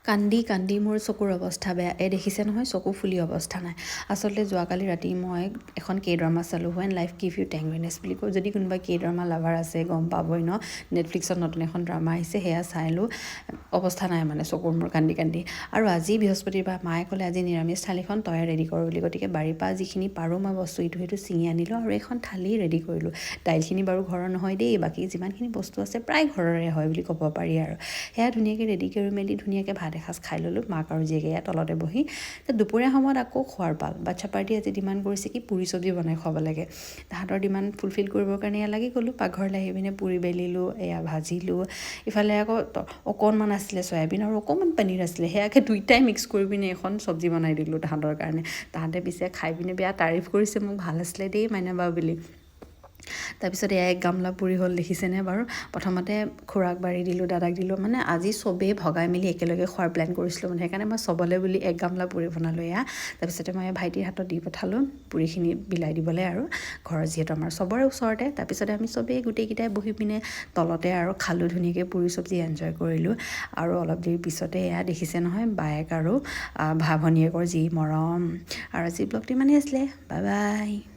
কান্দি কান্দি মোৰ চকুৰ অৱস্থা বেয়া। দেখিছে নহয়, চকু ফুলি অৱস্থা নাই। আচলতে যোৱাকালি ৰাতি মই এখন ড্ৰামা চালোঁ, হুৱেন লাইফ গিভ ইউ টেণ্ডাৰনেছ বুলি কয়। যদি কোনোবা ড্ৰামা লাভাৰ আছে গম পাবই ন, নেটফ্লিক্সত নতুন এখন ড্ৰামা আহিছে, সেয়া চালোঁ। অৱস্থা নাই মানে চকুৰ মোৰ কান্দি কান্দি। আৰু আজি বৃহস্পতিবাৰ, মায়ে ক'লে আজি নিৰামিষ থালিখন তয়ে ৰেডি কৰ বুলি। গতিকে বাৰীৰ পৰা যিখিনি পাৰোঁ মই বস্তু ইটো সিটো ছিঙি আনিলোঁ আৰু এখন থালি ৰেডি কৰিলোঁ। দাইলখিনি বাৰু ঘৰৰ নহয় দেই, বাকী যিমানখিনি বস্তু আছে প্ৰায় ঘৰৰে হয় বুলি ক'ব পাৰি আৰু। সেয়া ধুনীয়াকৈ ৰেডি কৰি মেলি ধুনীয়াকৈ ভাত এসাঁজ খাই ল'লোঁ, মাক আৰু জীয়েকে ইয়াত তলতে বহি। দুপৰীয়া সময়ত আকৌ খোৱাৰ পাল। বাচ্ছা পাৰ্টি আজি ডিমাণ্ড কৰিছে কি পুৰি চব্জি বনাই খুৱাব লাগে। তাহাঁতৰ ডিমাণ্ড ফুলফিল কৰিবৰ কাৰণে এয়া লাগি গ'লোঁ। পাকঘৰলৈ আহি পিনে পুৰি বেলিলোঁ, এয়া ভাজিলোঁ। ইফালে আকৌ অকণমান আছিলে চয়াবিন আৰু অকণমান পনীৰ আছিলে, সেয়াকে দুইটাই মিক্স কৰি পিনে এখন চব্জি বনাই দিলোঁ তাহাঁতৰ কাৰণে। তাহাঁতে পিছে খাই পিনে বেয়া তাৰিফ কৰিছে মোক, ভাল আছিলে দেই মাইনা বা বুলি। তাৰপিছত এয়া 1 গামলা পুৰি হ'ল, দেখিছেনে বাৰু। প্ৰথমতে খুৰাক বাঢ়ি দিলোঁ, দাদাক দিলোঁ। মানে আজি চবেই ভগাই মেলি একেলগে খোৱাৰ প্লেন কৰিছিলোঁ মানে, সেইকাৰণে মই চবলৈ বুলি 1 গামলা পুৰি বনালোঁ এয়া। তাৰপিছতে মই ভাইটিৰ হাতত দি পঠালোঁ পুৰিখিনি বিলাই দিবলৈ, আৰু ঘৰৰ যিহেতু আমাৰ চবৰে ওচৰতে। তাৰপিছতে আমি চবেই গোটেইকেইটাই বহি পিনে তলতে আৰু খালোঁ, ধুনীয়াকৈ পুৰি চব্জি এনজয় কৰিলোঁ। আৰু অলপ দেৰি পিছতে এয়া দেখিছে নহয়, বায়েক আৰু ভনীয়েকৰ যি মৰম। আৰু আজি ব্লগটো ইমানেই আছিলে, বাই বাই।